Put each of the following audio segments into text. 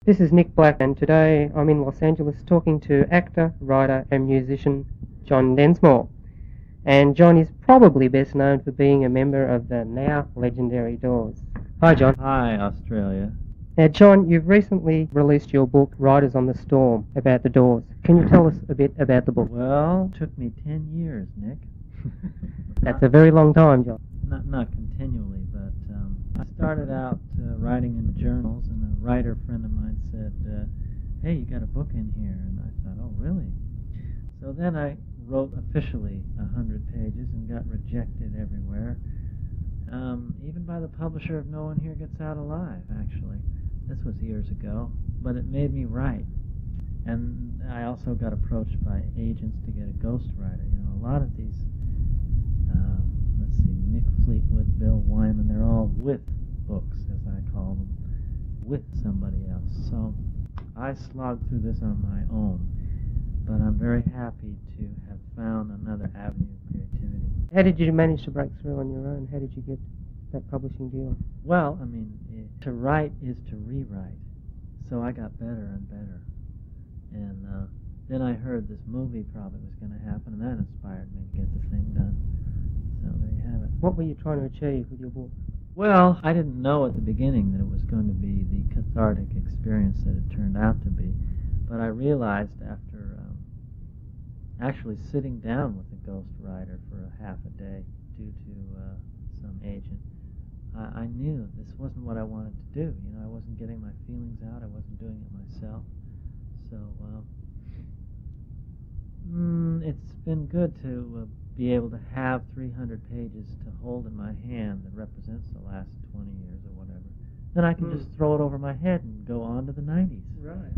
This is Nick Black, and today I'm in Los Angeles talking to actor, writer, and musician John Densmore. And John is probably best known for being a member of the now legendary Doors. Hi, John. Hi, Australia. Now, John, you've recently released your book, Riders on the Storm, about the Doors. Can you tell us a bit about the book? Well, it took me 10 years, Nick. That's a very long time, John. Not continually, but I started out writing in journals, and a writer friend of mine said, hey, you got a book in here. And I thought, oh, really? So then I wrote officially 100 pages and got rejected everywhere, even by the publisher of No One Here Gets Out Alive, actually. This was years ago, but it made me write. And I also got approached by agents to get a ghostwriter. You know, a lot of these, let's see, Mick Fleetwood, Bill Wyman, they're all with books, as I call them, with somebody else. So I slogged through this on my own, but I'm very happy to have found another avenue of creativity. How did you manage to break through on your own? How did you get that publishing deal? Well, I mean, to write is to rewrite, so I got better and better. And then I heard this movie probably was going to happen, and that inspired me to get the thing done. So there you have it. What were you trying to achieve with your book? Well, I didn't know at the beginning that it was going to be the cathartic experience that it turned out to be, but I realized after actually sitting down with a ghostwriter for a half a day due to some agent, I knew this wasn't what I wanted to do. You know, I wasn't getting my feelings out. I wasn't doing it myself. So it's been good to be able to have 300 pages to hold in my hand that represents the last 20 years or whatever. Then I can just throw it over my head and go on to the 90s. Right.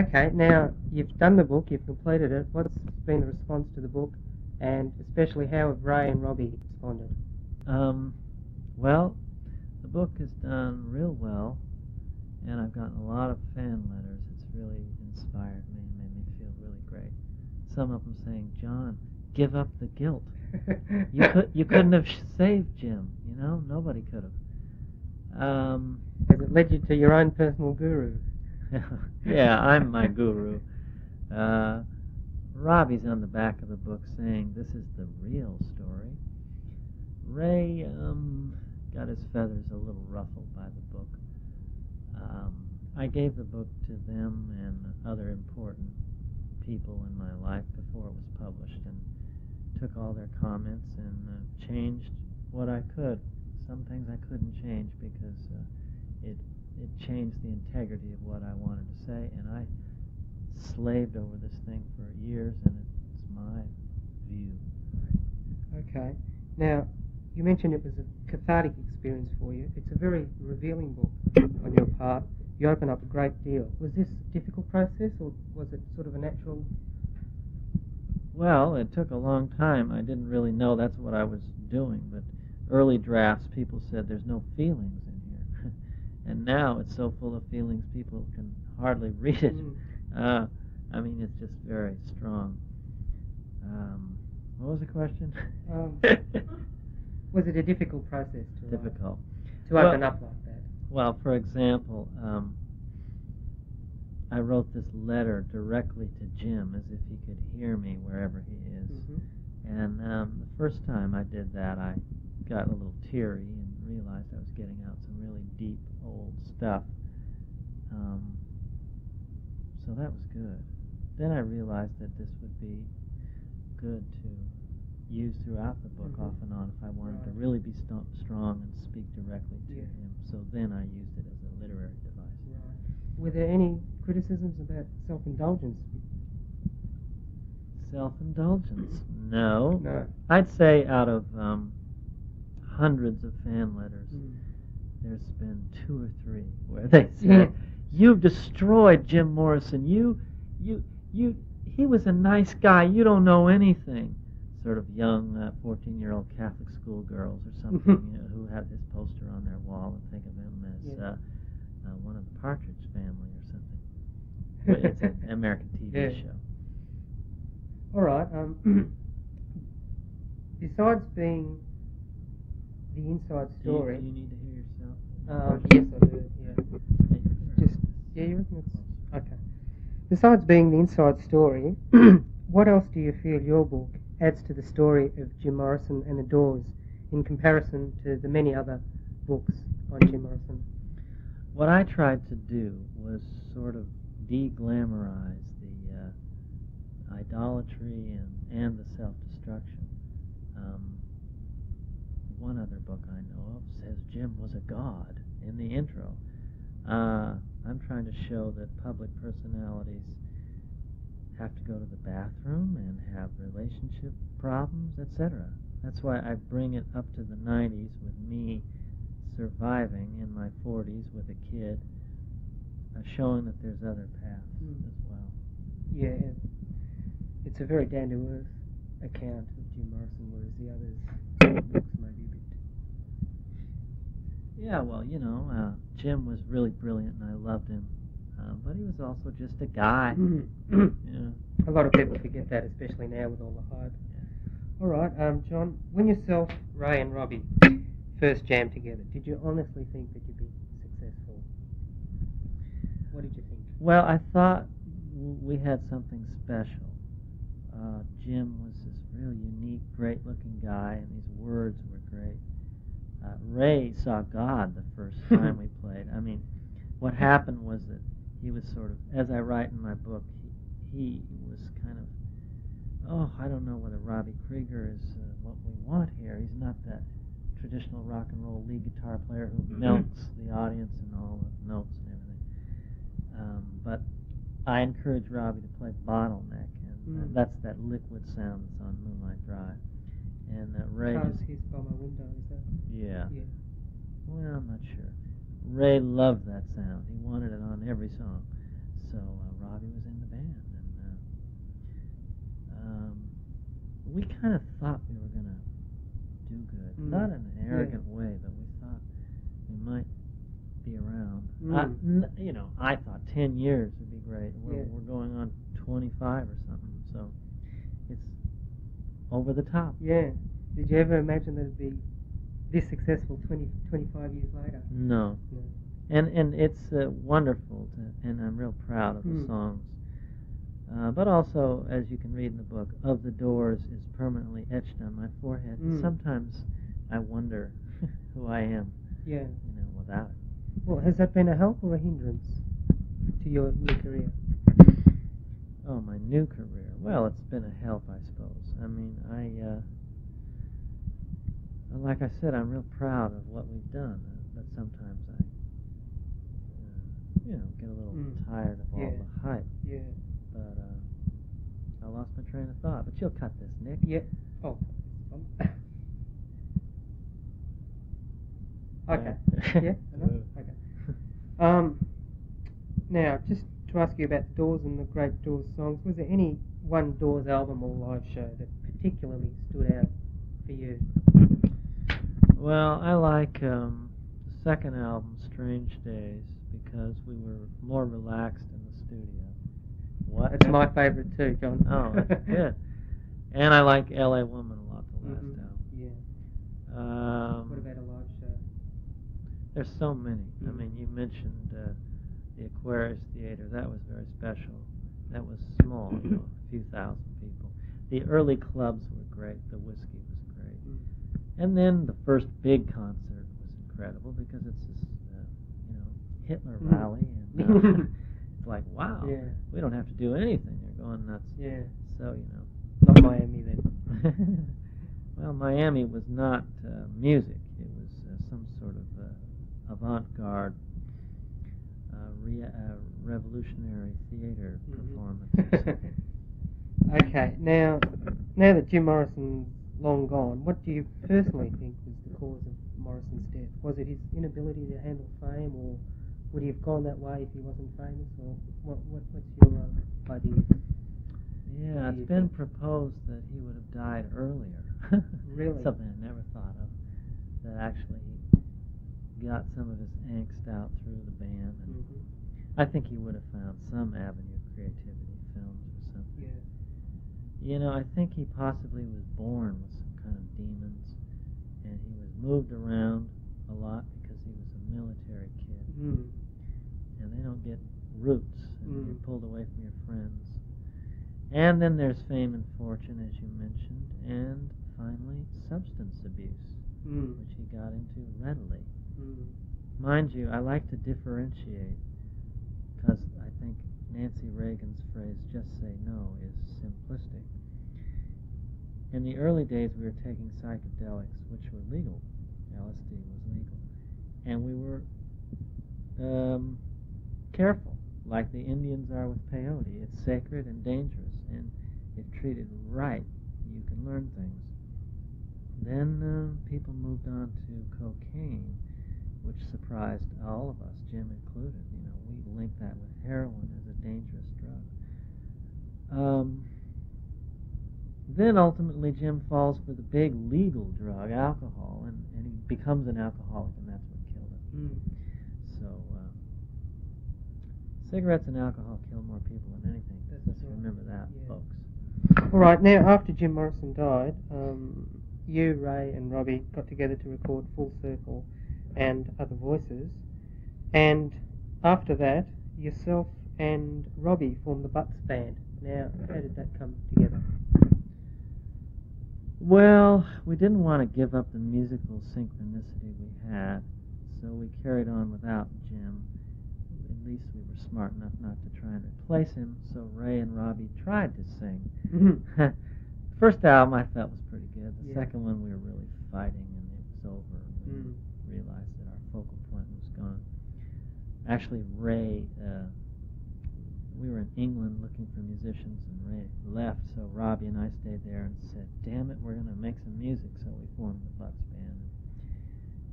Okay, now you've done the book, you've completed it. What's been the response to the book, and especially how have Ray and Robbie responded? Well, the book has done real well, and I've gotten a lot of fan letters. It's really inspired me and made me feel really great. Some of them saying, John, give up the guilt. You couldn't have saved Jim, you know? Nobody could have. Has it led you to your own personal guru? Yeah, I'm my guru. Robbie's on the back of the book saying, this is the real story. Ray got his feathers a little ruffled by the book. I gave the book to them and other important people in my life before it was published, and took all their comments and changed what I could. Some things I couldn't change because it changed the integrity of what I wanted to say, and I slaved over this thing for years, and it's my view. Okay. Now, you mentioned it was a cathartic experience for you. It's a very revealing book on your part. You open up a great deal. Was this a difficult process, or was it sort of a natural? Well, it took a long time. I didn't really know that's what I was doing, but early drafts, people said there's no feelings in here. And now it's so full of feelings, people can hardly read it. I mean, it's just very strong. What was the question? Was it a difficult process to Difficult. To open up like that? Well, for example, I wrote this letter directly to Jim as if he could hear me wherever he is. And the first time I did that, I got a little teary and realized I was getting out some really deep, old stuff. So that was good. Then I realized that this would be good to use throughout the book off and on if I wanted to really be strong and speak directly to him. So then I used it as a literary device. Right. Were there any criticisms about self-indulgence? Self-indulgence? No. No. I'd say out of hundreds of fan letters, there's been 2 or 3 where they say, you've destroyed Jim Morrison. He was a nice guy. You don't know anything. Sort of young 14-year-old Catholic school girls or something, you know, who had his poster on their wall and think of him as one of the Partridge Family or something. It's an American TV show. All right. Besides being the inside story... Do you need to hear yourself? Yes, I do. Yeah. Just Yeah, you reckon it's... Okay. Besides being the inside story, what else do you feel your book adds to the story of Jim Morrison and the Doors in comparison to the many other books on Jim Morrison? What I tried to do was sort of de-glamorize the idolatry and the self-destruction. One other book I know of says Jim was a god in the intro. I'm trying to show that public personalities have to go to the bathroom and have relationship problems, etc. That's why I bring it up to the 90s with me surviving in my 40s with a kid, showing that there's other paths as well. Yeah, it's a very down-to-earth account of Jim Morrison, whereas the others books may be a bit... Yeah, well, Jim was really brilliant and I loved him, but he was also just a guy. Yeah. A lot of people forget that, especially now with all the hype. All right, John, when yourself, Ray and Robbie first jammed together, did you honestly think that you'd be successful? What did you think? Well, I thought we had something special. Jim was this really unique, great-looking guy, and these words were great. Ray saw God the first time we played. I mean, what happened was that he was sort of, as I write in my book, he was kind of, I don't know whether Robbie Krieger is what we want here. He's not that traditional rock and roll lead guitar player who melts the audience and all the notes and everything. But I encourage Robbie to play Bottleneck, and that's that liquid sound that's on Moonlight Drive. And Ray Because he's by my window, is that? Yeah. Yeah. Well, I'm not sure. Ray loved that sound. He wanted it on every song. So Robbie was in the band, and we kind of thought we were going to do good. Not in an arrogant way, but we thought we might be around. I thought 10 years would be great. We're going on 25 or something, so it's over the top. Yeah. Did you ever imagine that it'd be this successful 25 years later? No. And it's wonderful, and I'm real proud of the songs. But also, as you can read in the book, Of the Doors is permanently etched on my forehead. Sometimes I wonder who I am, without it. Well, has that been a help or a hindrance to your new career? Oh, my new career. Well, it's been a help, I suppose. I mean, like I said, I'm real proud of what we've done, but sometimes I, get a little tired of all the hype. Yeah. But I lost my train of thought. But you'll cut this, Nick. Yeah. Oh. Okay. Yeah. Okay. Now, just to ask you about the Doors and the great Doors songs, was there any one Doors album or live show that particularly stood out for you? Well, I like the second album, Strange Days, because we were more relaxed in the studio. What? That's my favourite too, John. Oh, that's good. And I like L.A. Woman a lot, the last album. Yeah. What about a live show? There's so many. I mean, you mentioned the Aquarius Theater. That was very special. That was small, a few thousand people. The early clubs were great. The Whiskey was great. And then the first big concert was incredible because it's this, Hitler rally, and it's like, wow, we don't have to do anything. They're going nuts. Yeah. So, Not Miami then. Well, Miami was not music. It was some sort of avant-garde, revolutionary theater performance. Okay, now that Jim Morrison's long gone, what do you personally think was the cause of Morrison's death? Was it his inability to handle fame, or would he have gone that way if he wasn't famous, or what's your idea? Yeah, it's been proposed that he would have died earlier. Really? Something I never thought of. That actually he got some of his angst out through the band, and I think he would have found some avenue of creativity, films or something. Yeah. I think he possibly was born with some kind of demons, and he was moved around a lot because he was a military kid. And they don't get roots, and you're pulled away from your friends. And then there's fame and fortune, as you mentioned, and finally substance abuse, which he got into readily. Mind you, I like to differentiate, because I think Nancy Reagan's phrase, "just say no," is simplistic. In the early days, we were taking psychedelics, which were legal. LSD was legal. And we were careful, like the Indians are with peyote. It's sacred and dangerous, and if treated right, you can learn things. Then people moved on to cocaine, which surprised all of us, Jim included. We linked that with heroin as a dangerous drug. Then ultimately Jim falls for the big legal drug, alcohol, and he becomes an alcoholic, and that's what killed him. So cigarettes and alcohol kill more people than anything. Let's remember that, folks. All right, now after Jim Morrison died, you, Ray, and Robbie got together to record Full Circle and Other Voices, and after that, yourself and Robbie formed the Butts Band. Now, how did that come together? Well, we didn't want to give up the musical synchronicity we had, so we carried on without Jim. At least we were smart enough not to try and replace him, so Ray and Robbie tried to sing. First album I felt was pretty good. The second one we were really fighting, and it was over. We realized that our focal point was gone. Actually, Ray, we were in England looking for musicians, and Ray left, so Robbie and I stayed there and said, damn it, we're going to make some music, so we formed the Butts Band.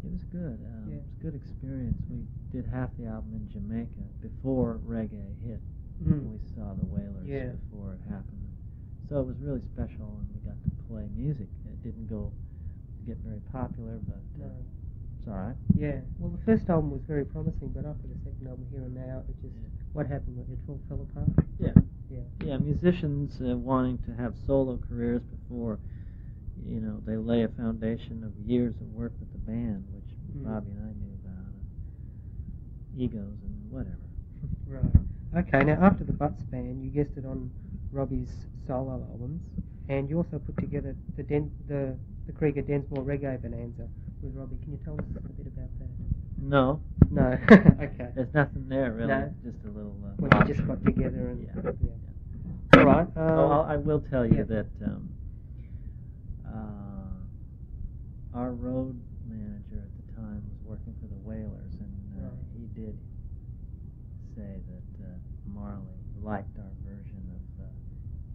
It was good. It was a good experience. We did half the album in Jamaica before reggae hit. We saw the Wailers before it happened. So it was really special, and we got to play music. It didn't get very popular, but it's all right. Yeah. Well, the first album was very promising, but after the second album, Here and Now, it just what happened? It all fell apart. Yeah. Musicians wanting to have solo careers before, they lay a foundation of years of work with the band, which Robbie and I knew about, egos and whatever. Right. Okay. Now, after the Butts Band, you guested on Robbie's solo albums, and you also put together the Krieger Densmore Reggae Bonanza with Robbie. Can you tell us a bit about that? No. Okay. There's nothing there, really. No? Just a little... Well, you just got together and... All right. I will tell you that our road manager at the time was working for the Wailers, and he did say that Marley liked our version of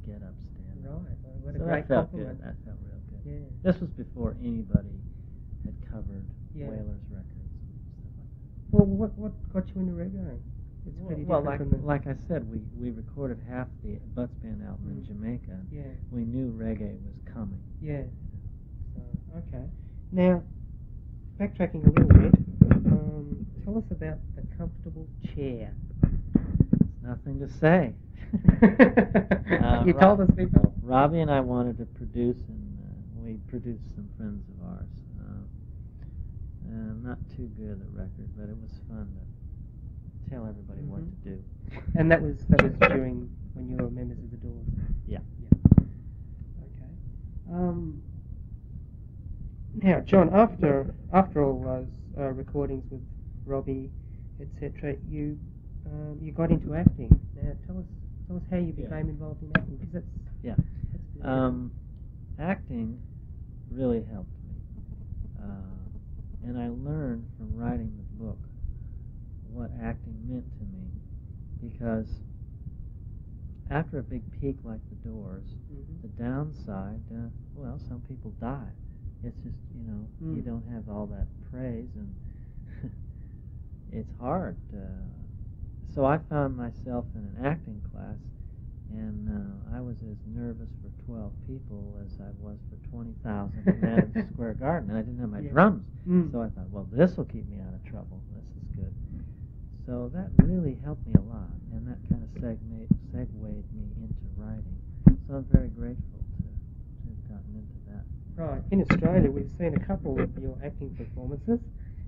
Get Up, Stand Up. Right. What a So great that felt compliment. good. That felt real good. Yeah. This was before anybody had covered Wailers records. Well, what got you into reggae? It's pretty different like I said, we recorded half the Butts Band album in Jamaica. Yeah. We knew reggae was coming. Yeah. Okay. Now, backtracking a little bit, tell us about the comfortable chair. Nothing to say. You told us before. Robbie and I wanted to produce, and we produced some friends of ours. Not too good at the record, but it was fun to tell everybody what to do. And that was during when you were members of the Doors. Yeah. Okay. Now, John, after all those recordings with Robbie, etc., you got into acting. Now, tell us how you became involved in acting, because that's acting really helped me. And I learned from writing the book what acting meant to me, because after a big peak like the Doors, the downside, some people die. It's just, you don't have all that praise, and it's hard. So I found myself in an acting class, and I was as nervous for 12 people as I was for 20,000 in Madison Square Garden, and I didn't have my drums. So I thought, well, this will keep me out of trouble. This is good. So that really helped me a lot, and that kind of segued me into writing. So I'm very grateful to have gotten into that. Right. In Australia, we've seen a couple of your acting performances.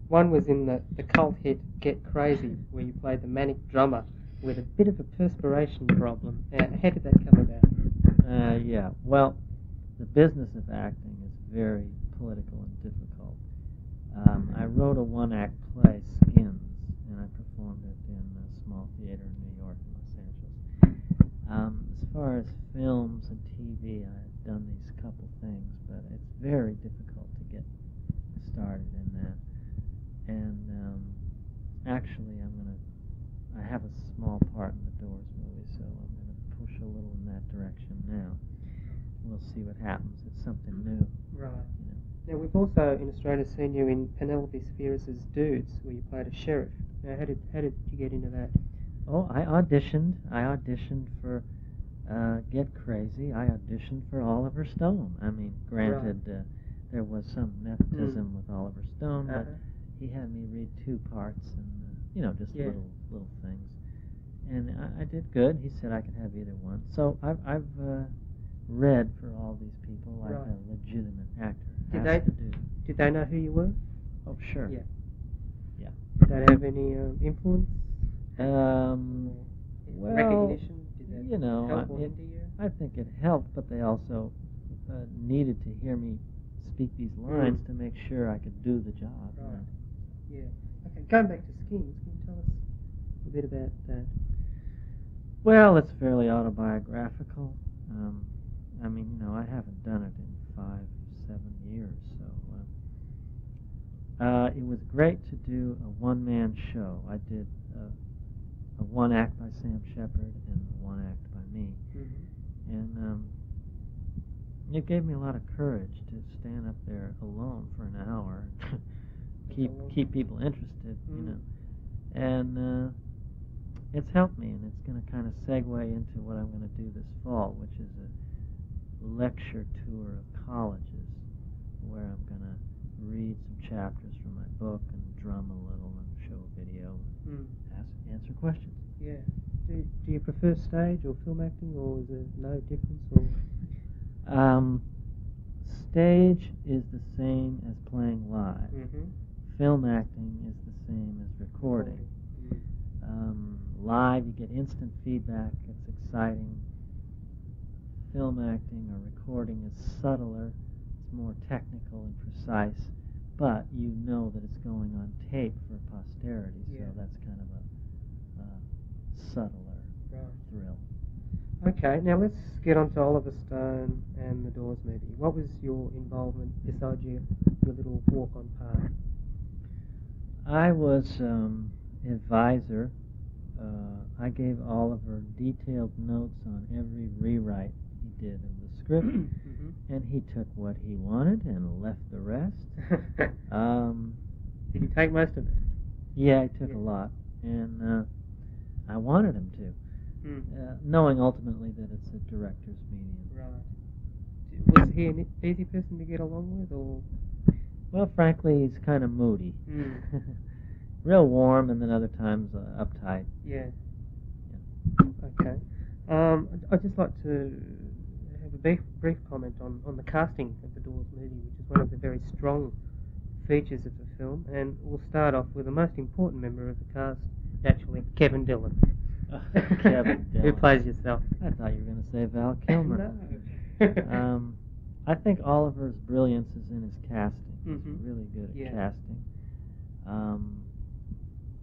One was in the cult hit Get Crazy, where you played the manic drummer with a bit of a perspiration problem. How did that come about? Yeah. Well, the business of acting is very political and difficult. I wrote a one-act play, Skins, and I performed it in a small theater in New York and Los Angeles. As far as films and TV, I've done these couple things, but it's very difficult to get started in that. And actually, I have a small part in the Doors movie, so I'm going to push a little in that direction now. We'll see what happens. It's something new. Right. You know. Now, we've also in Australia seen you in Penelope Spheeris' Dudes, where you played a sheriff. Now, how did you get into that? Oh, I auditioned. I auditioned for Get Crazy. I auditioned for Oliver Stone. I mean, granted, there was some nepotism with Oliver Stone, but he had me read 2 parts and, just little things. And I did good. He said I could have either one. So I've read for all these people like a legitimate actor Did they know who you were? Oh, sure. Yeah. Yeah. Did that have any influence? Well, recognition? Did that help or hinder you? I think it helped, but they also needed to hear me speak these lines to make sure I could do the job. Right. Yeah. Okay, going back to Skins, can you tell us a bit about that? Well, it's fairly autobiographical. I mean, I haven't done it in 5-7 years, so it was great to do a one-man show. I did a one act by Sam Shepard and a one act by me, and it gave me a lot of courage to stand up there alone for an hour, keep people interested, and it's helped me, and it's going to kind of segue into what I'm going to do this fall, which is a lecture tour of colleges, where I'm going to read some chapters from my book and drum a little and show a video and answer questions. Yeah. Do you prefer stage or film acting, or is there no difference? Or? Stage is the same as playing live. Film acting is the same as recording. Live, you get instant feedback. It's exciting. Film acting or recording is subtler. It's more technical and precise, but you know that it's going on tape for posterity, so that's kind of a subtler thrill. Okay, now let's get on to Oliver Stone and the Doors movie. What was your involvement besides your little walk-on part? I was advisor. I gave Oliver detailed notes on every rewrite he did of the script, and he took what he wanted and left the rest. Did he take most of it? Yeah, he took a lot, and I wanted him to, knowing ultimately that it's a director's medium. Right. Was he an easy person to get along with, or? Well, frankly, he's kind of moody. Real warm, and then other times uptight. Yeah. Okay. I'd just like to have a brief comment on the casting of the Doors movie, which is one of the very strong features of the film. And we'll start off with the most important member of the cast, actually, Kevin Dillon. Kevin Dillon. Who plays yourself? I thought you were going to say Val Kilmer. No. I think Oliver's brilliance is in his casting. He's really good at casting.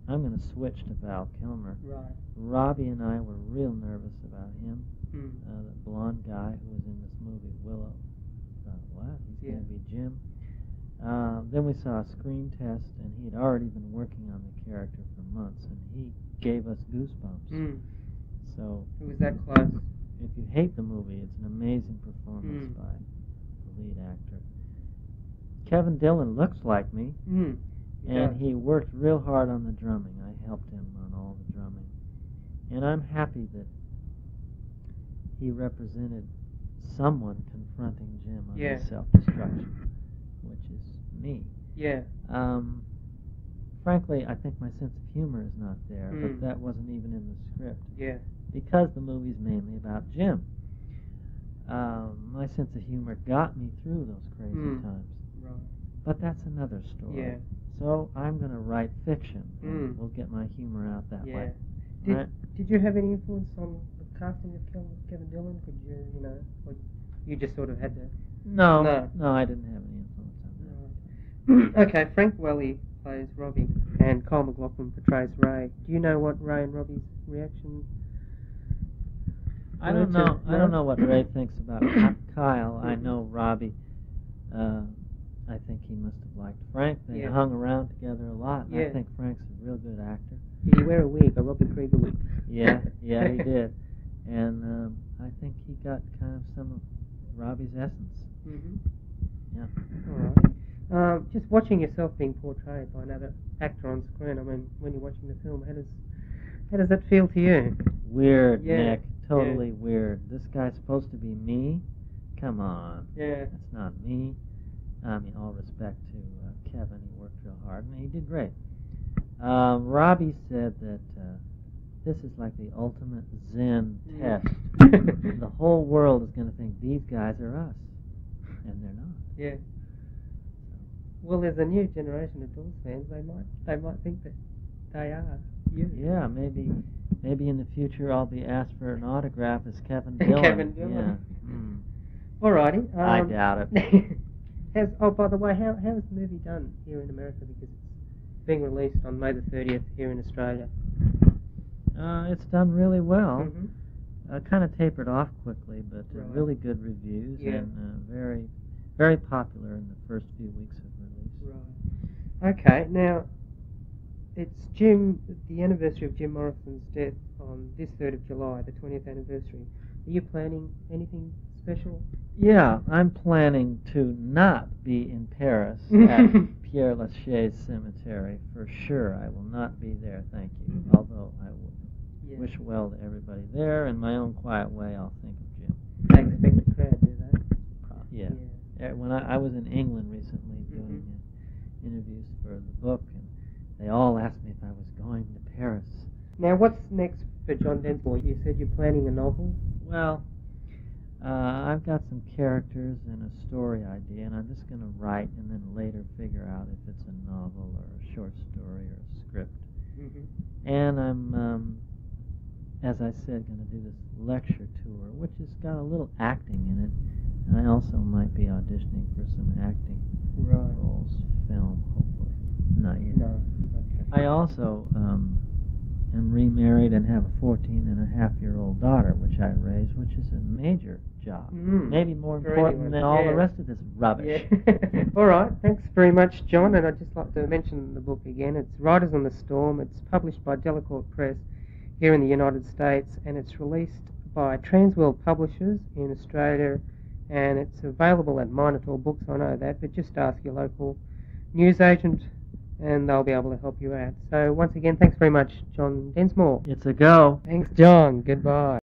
I'm going to switch to Val Kilmer. Right. Robbie and I were real nervous about him. The blonde guy who was in this movie, Willow. What? He's going to be Jim. Then we saw a screen test, and he had already been working on the character for months, and he gave us goosebumps. So it was that close. If you hate the movie, it's an amazing performance by the lead actor. Kevin Dillon looks like me, and he worked real hard on the drumming. I helped him on all the drumming. And I'm happy that he represented someone confronting Jim on his self-destruction, which is me. Yeah. Frankly, I think my sense of humor is not there, but that wasn't even in the script. Yeah. Because the movie's mainly about Jim. My sense of humor got me through those crazy times. Right. But that's another story. Yeah. So I'm going to write fiction, and we'll get my humor out that way. Did you have any influence on the casting of Kevin Dillon? Could you, or you just sort of had to... No, No. no, I didn't have any influence on that. Right. Okay, Frank Welly plays Robbie, and Kyle MacLachlan portrays Ray. Do you know what Ray and Robbie's reaction? I don't know. I don't know what Ray thinks about Kyle. I know Robbie. I think he must have liked Frank. They hung around together a lot. And I think Frank's a real good actor. Did he wear a wig, a Robbie Krieger wig? Yeah, he did. And I think he got kind of some of Robbie's essence. Mm-hmm. Yeah. All right. Just watching yourself being portrayed by another actor on screen. I mean, when you're watching the film, how does that feel to you? Weird, Nick. Totally weird. This guy's supposed to be me? Come on. Yeah. That's not me. I mean, all respect to Kevin. He worked real hard, and he did great. Robbie said that this is like the ultimate Zen test. The whole world is going to think these guys are us, and they're not. Yeah. Well, there's a new generation of Doors fans. They might think that they are you. Yeah, maybe in the future I'll be asked for an autograph as Kevin Dillon. Kevin Dillon. Yeah. Alrighty. I doubt it. By the way, how's the movie done here in America? Because it's being released on May the 30th here in Australia. It's done really well. Mm-hmm. Kind of tapered off quickly, but really good reviews and very, very popular in the first few weeks of release. Right. Okay. Now, it's the anniversary of Jim Morrison's death on this 3rd of July, the 20th anniversary. Are you planning anything special? Yeah, I'm planning to not be in Paris at Père Lachaise Cemetery for sure. I will not be there, thank you. Although I would wish well to everybody there. In my own quiet way, I'll think of Jim. They expect a crowd, do they? Yeah. When I was in England recently doing interviews for the book, and they all asked me if I was going to Paris. Now, what's next for John Densmore? You said you're planning a novel? Well, I've got some characters and a story idea, and I'm just going to write and then later figure out if it's a novel or a short story or a script. Mm-hmm. And I'm, as I said, going to do this lecture tour, which has got a little acting in it, and I also might be auditioning for some acting roles, film, hopefully. Not yet. No. Okay. I also am remarried and have a 14-and-a-half-year-old daughter, which I raise, which is a major job. Maybe more important than all the rest of this rubbish. Yeah. All right. Thanks very much, John. And I'd just like to mention the book again. It's Riders on the Storm. It's published by Delacorte Press here in the United States, and it's released by Transworld Publishers in Australia, and it's available at Minotaur Books, I know that, but just ask your local newsagent and they'll be able to help you out. So once again, thanks very much, John Densmore. It's a go. Thanks, John. Goodbye.